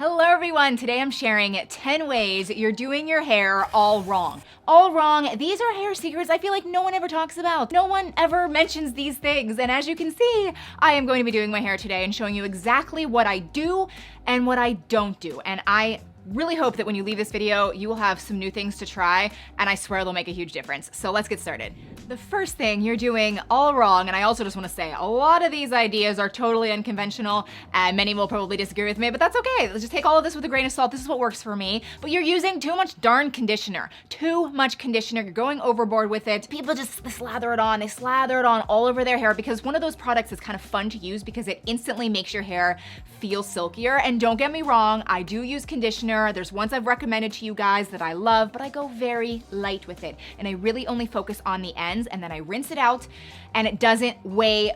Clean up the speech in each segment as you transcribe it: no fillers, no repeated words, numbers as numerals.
Hello everyone, today I'm sharing 10 ways you're doing your hair all wrong. All wrong. These are hair secrets I feel like no one ever talks about. No one ever mentions these things. And as you can see, I am going to be doing my hair today and showing you exactly what I do and what I don't do. And I really hope that when you leave this video, you will have some new things to try, and I swear they'll make a huge difference. So let's get started. The first thing you're doing all wrong, and I also just want to say, a lot of these ideas are totally unconventional, and many will probably disagree with me, but that's okay. Let's just take all of this with a grain of salt. This is what works for me. But you're using too much darn conditioner. Too much conditioner. You're going overboard with it. People just slather it on. They slather it on all over their hair because one of those products is kind of fun to use because it instantly makes your hair feel silkier. And don't get me wrong, I do use conditioner. There's ones I've recommended to you guys that I love, but I go very light with it. And I really only focus on the ends, and then I rinse it out, and it doesn't weigh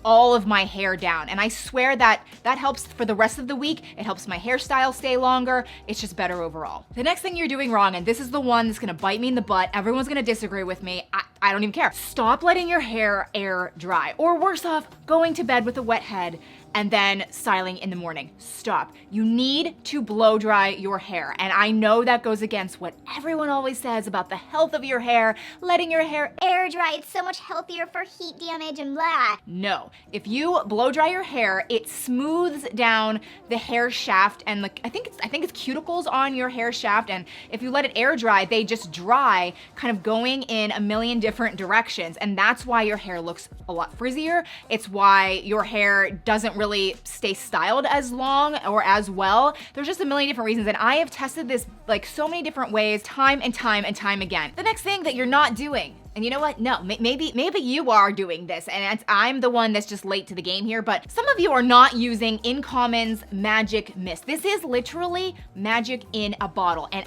all of my hair down. And I swear that helps for the rest of the week. It helps my hairstyle stay longer. It's just better overall. The next thing you're doing wrong, and this is the one that's gonna bite me in the butt, everyone's gonna disagree with me. I don't even care. Stop letting your hair air dry, or worse off, going to bed with a wet head and then styling in the morning. Stop. You need to blow dry your hair. And I know that goes against what everyone always says about the health of your hair, letting your hair air dry. It's so much healthier for heat damage and blah. No. If you blow dry your hair, it smooths down the hair shaft, and I think it's cuticles on your hair shaft, and if you let it air dry, they just dry, kind of going in a million different directions, and that's why your hair looks a lot frizzier. It's why your hair doesn't really stay styled as long or as well. There's just a million different reasons, and I have tested this like so many different ways, time and time and time again. The next thing that you're not doing, and you know what? No, maybe you are doing this, and I'm the one that's just late to the game here, but some of you are not using In Common's Magic Myst. This is literally magic in a bottle, and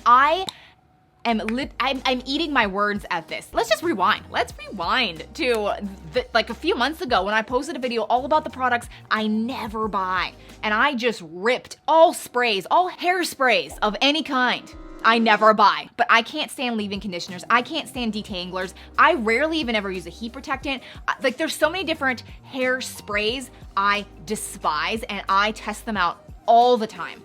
I'm eating my words at this. Let's just rewind. Let's rewind to like a few months ago when I posted a video all about the products I never buy. And I just ripped all sprays, all hairsprays of any kind. I never buy, but I can't stand leave-in conditioners. I can't stand detanglers. I rarely even ever use a heat protectant. Like there's so many different hair sprays I despise, and I test them out all the time.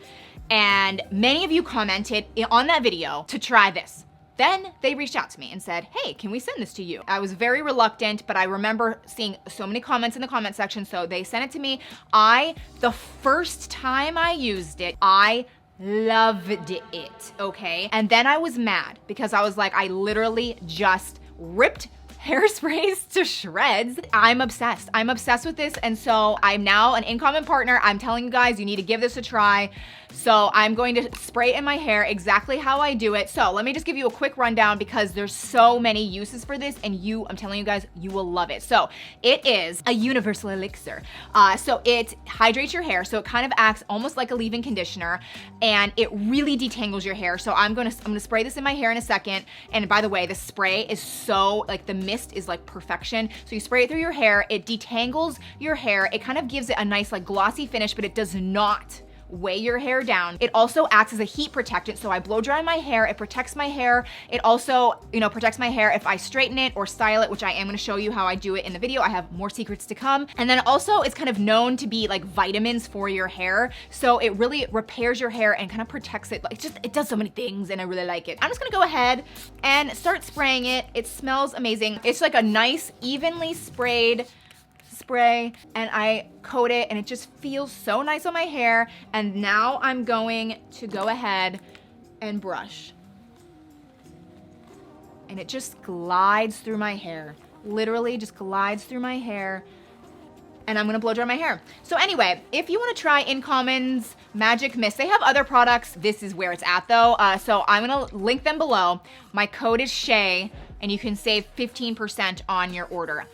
And many of you commented on that video to try this. Then they reached out to me and said, hey, can we send this to you? I was very reluctant, but I remember seeing so many comments in the comment section, so they sent it to me. The first time I used it, I loved it, okay? And then I was mad because I was like, I literally just ripped hairsprays to shreds. I'm obsessed. I'm obsessed with this, and so I'm now an In Common partner. I'm telling you guys, you need to give this a try. So I'm going to spray in my hair exactly how I do it. So let me just give you a quick rundown because there's so many uses for this, and I'm telling you guys, you will love it. So it is a universal elixir. So it hydrates your hair. So it kind of acts almost like a leave-in conditioner, and it really detangles your hair. So I'm gonna spray this in my hair in a second. And by the way, the spray is so, like the mist is like perfection. So you spray it through your hair, it detangles your hair. It kind of gives it a nice like glossy finish, but it does not weigh your hair down. It also acts as a heat protectant, so I blow dry my hair, it protects my hair. It also, protects my hair if I straighten it or style it, which I am gonna show you how I do it in the video. I have more secrets to come. And then also it's kind of known to be like vitamins for your hair, so it really repairs your hair and kind of protects it. Like it does so many things, and I really like it. I'm just gonna go ahead and start spraying it. It smells amazing. It's like a nice, evenly sprayed spray, and I coat it, and it just feels so nice on my hair. And now I'm going to go ahead and brush, and it just glides through my hair, literally just glides through my hair, and I'm gonna blow dry my hair. So anyway, if you wanna try In Common's Magic Myst, they have other products. This is where it's at though. So I'm gonna link them below. My code is Shea, and you can save 15% on your order.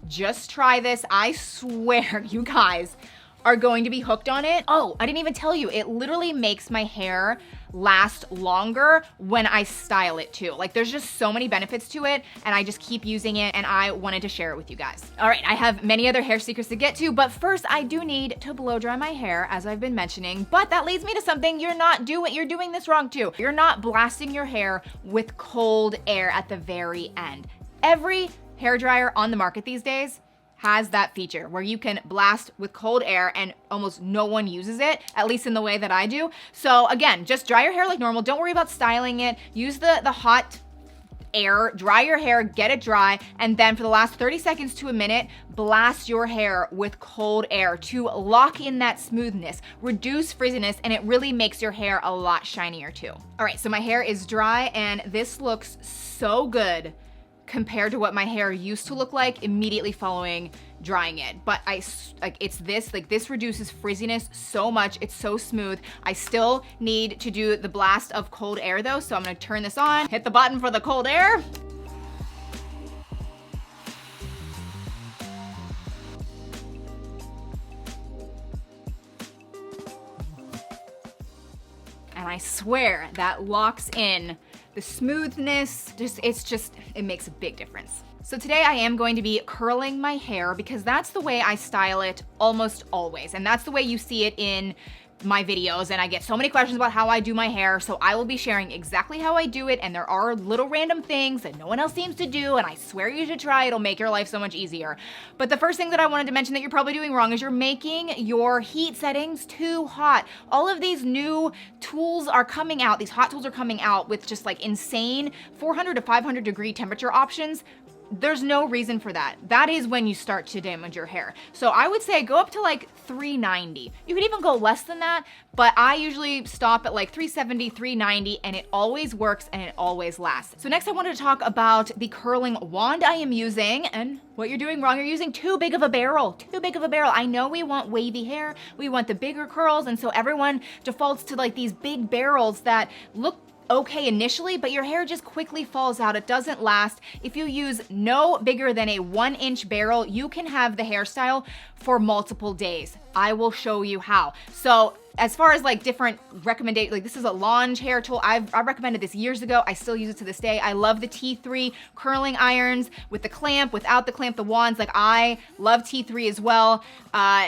Just try this. I swear you guys are going to be hooked on it. Oh, I didn't even tell you, it literally makes my hair last longer when I style it too. Like there's just so many benefits to it, and I just keep using it, and I wanted to share it with you guys. All right, I have many other hair secrets to get to, but first I do need to blow dry my hair, as I've been mentioning. But that leads me to something you're doing this wrong too. You're not blasting your hair with cold air at the very end. Every hairdryer on the market these days has that feature where you can blast with cold air and almost no one uses it, at least in the way that I do. So again, just dry your hair like normal. Don't worry about styling it. Use the hot air, dry your hair, get it dry, and then for the last 30 seconds to a minute, blast your hair with cold air to lock in that smoothness, reduce frizziness, and it really makes your hair a lot shinier too. All right, so my hair is dry and this looks so good compared to what my hair used to look like immediately following drying it. But this reduces frizziness so much. It's so smooth. I still need to do the blast of cold air though, so I'm gonna turn this on, hit the button for the cold air. And I swear that locks in the smoothness. It makes a big difference. So today I am going to be curling my hair because that's the way I style it almost always. And that's the way you see it in my videos, and I get so many questions about how I do my hair, so I will be sharing exactly how I do it, and there are little random things that no one else seems to do, and I swear you should try. It'll make your life so much easier. But the first thing that I wanted to mention that you're probably doing wrong is you're making your heat settings too hot. All of these new tools are coming out, these hot tools are coming out with just like insane 400 to 500 degree temperature options. There's no reason for that. That is when you start to damage your hair. So I would say go up to like 390. You could even go less than that, but I usually stop at like 370, 390, and it always works and it always lasts. So next I wanted to talk about the curling wand I am using, and what you're doing wrong, you're using too big of a barrel, too big of a barrel. I know we want wavy hair, we want the bigger curls, and so everyone defaults to like these big barrels that look okay initially, but your hair just quickly falls out. It doesn't last. If you use no bigger than a 1-inch barrel, you can have the hairstyle for multiple days. I will show you how. So as far as like different recommendations, like this is a Longe hair tool. I recommended this years ago. I still use it to this day. I love the T3 curling irons with the clamp, without the clamp, the wands. Like I love T3 as well.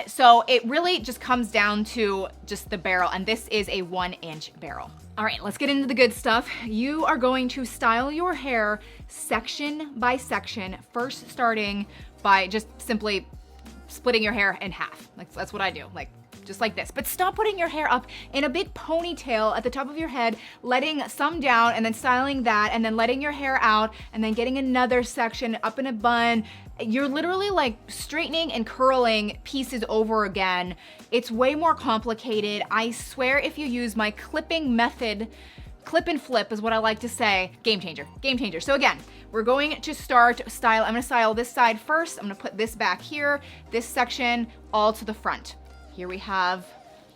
So it really just comes down to just the barrel, and this is a 1-inch barrel. All right, let's get into the good stuff. You are going to style your hair section by section, first starting by just simply splitting your hair in half. Like that's what I do, like just like this. But stop putting your hair up in a big ponytail at the top of your head, letting some down and then styling that, and then letting your hair out and then getting another section up in a bun. You're literally like straightening and curling pieces over again. It's way more complicated. I swear if you use my clipping method, clip and flip is what I like to say, game changer, game changer. So again, we're going to start style. I'm gonna style this side first. I'm gonna put this back here, this section all to the front. Here we have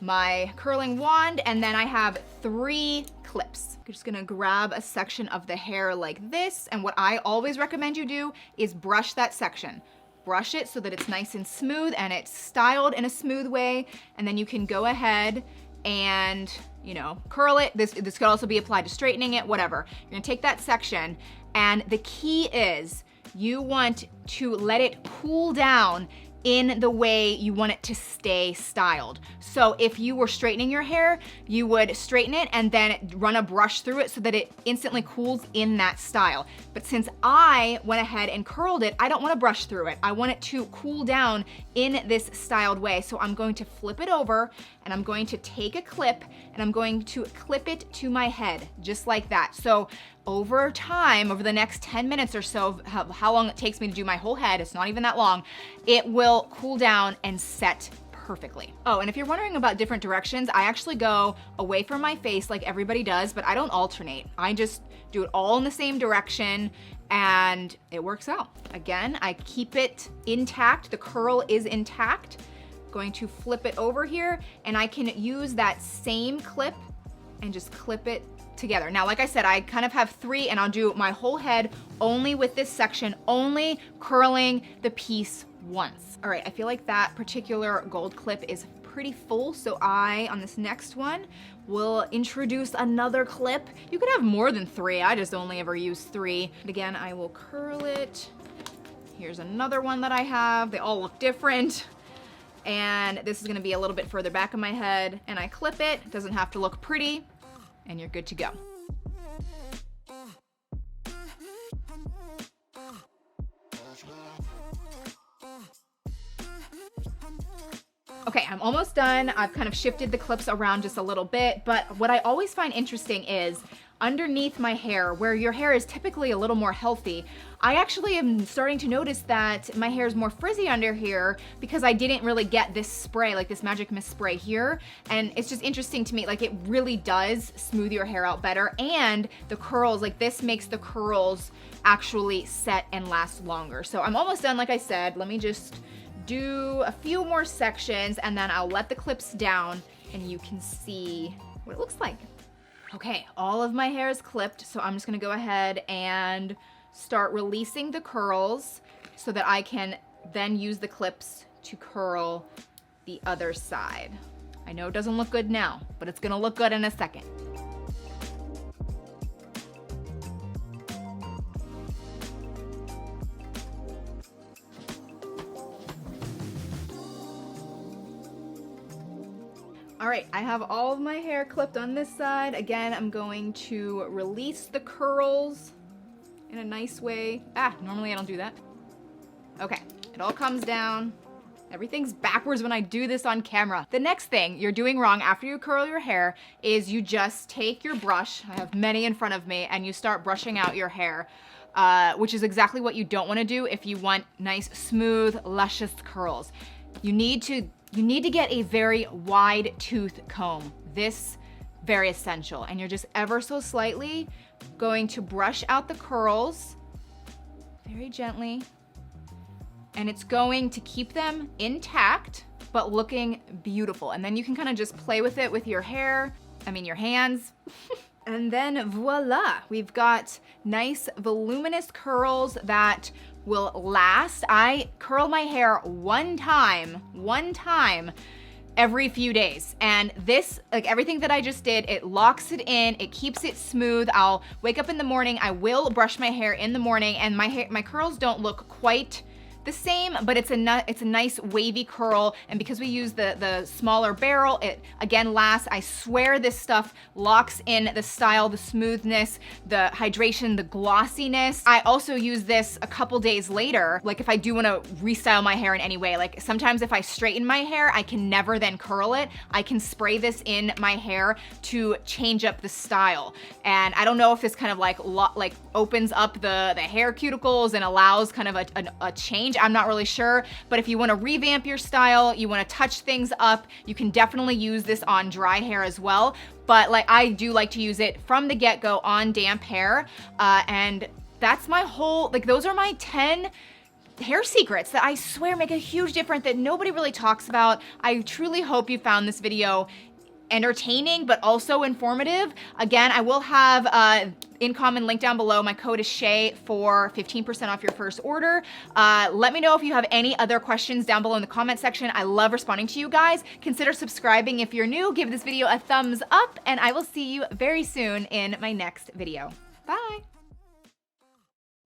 my curling wand, and then I have 3 clips. I'm just gonna grab a section of the hair like this, and what I always recommend you do is brush that section. Brush it so that it's nice and smooth and it's styled in a smooth way, and then you can go ahead and, you know, curl it. This could also be applied to straightening it, whatever. You're gonna take that section, and the key is you want to let it cool down in the way you want it to stay styled. So if you were straightening your hair, you would straighten it and then run a brush through it so that it instantly cools in that style. But since I went ahead and curled it, I don't want to brush through it. I want it to cool down in this styled way. So I'm going to flip it over, and I'm going to take a clip and I'm going to clip it to my head, just like that. So over time, over the next 10 minutes or so, how long it takes me to do my whole head, it's not even that long, it will cool down and set perfectly. Oh, and if you're wondering about different directions, I actually go away from my face like everybody does, but I don't alternate. I just do it all in the same direction, and it works out. Again, I keep it intact. The curl is intact. Going to flip it over here, and I can use that same clip and just clip it together. Now, like I said, I kind of have 3, and I'll do my whole head only with this section, only curling the piece once. All right, I feel like that particular gold clip is pretty full, so on this next one, will introduce another clip. You could have more than 3, I just only ever use 3. And again, I will curl it. Here's another one that I have. They all look different. And this is gonna be a little bit further back of my head, and I clip it. It doesn't have to look pretty, and you're good to go. Okay, I'm almost done. I've kind of shifted the clips around just a little bit, but what I always find interesting is underneath my hair, where your hair is typically a little more healthy, I actually am starting to notice that my hair is more frizzy under here because I didn't really get this spray, like this Magic Mist spray here. And it's just interesting to me, like it really does smooth your hair out better. And the curls, like this makes the curls actually set and last longer. So I'm almost done, like I said. Let me just do a few more sections and then I'll let the clips down and you can see what it looks like. Okay, all of my hair is clipped, so I'm just gonna go ahead and start releasing the curls so that I can then use the clips to curl the other side. I know it doesn't look good now, but it's gonna look good in a second. All right, I have all of my hair clipped on this side. Again, I'm going to release the curls in a nice way. Normally I don't do that. Okay, it all comes down. Everything's backwards when I do this on camera. The next thing you're doing wrong after you curl your hair is you just take your brush, I have many in front of me, and you start brushing out your hair, which is exactly what you don't wanna do if you want nice, smooth, luscious curls. You need to get a very wide tooth comb. This, very essential. And you're just ever so slightly going to brush out the curls very gently. And it's going to keep them intact, but looking beautiful. And then you can kind of just play with it with your hair, your hands. And then voila, we've got nice voluminous curls that will last. I curl my hair one time every few days. And this, like everything that I just did, it locks it in, it keeps it smooth. I'll wake up in the morning, I will brush my hair in the morning, and my curls don't look quite the same, but it's a nice wavy curl. And because we use the smaller barrel, it again lasts. I swear this stuff locks in the style, the smoothness, the hydration, the glossiness. I also use this a couple days later, like if I do want to restyle my hair in any way. Like sometimes if I straighten my hair, I can never then curl it. I can spray this in my hair to change up the style. And I don't know if this kind of like opens up the hair cuticles and allows kind of a change. I'm not really sure, but if you want to revamp your style, you want to touch things up, you can definitely use this on dry hair as well. But like I do like to use it from the get-go on damp hair, and that's my whole, like those are my 10 hair secrets that I swear make a huge difference that nobody really talks about. I truly hope you found this video entertaining, but also informative. Again, I will have In Common link down below. My code is Shea for 15% off your first order. Let me know if you have any other questions down below in the comment section. I love responding to you guys. Consider subscribing if you're new. Give this video a thumbs up, and I will see you very soon in my next video. Bye.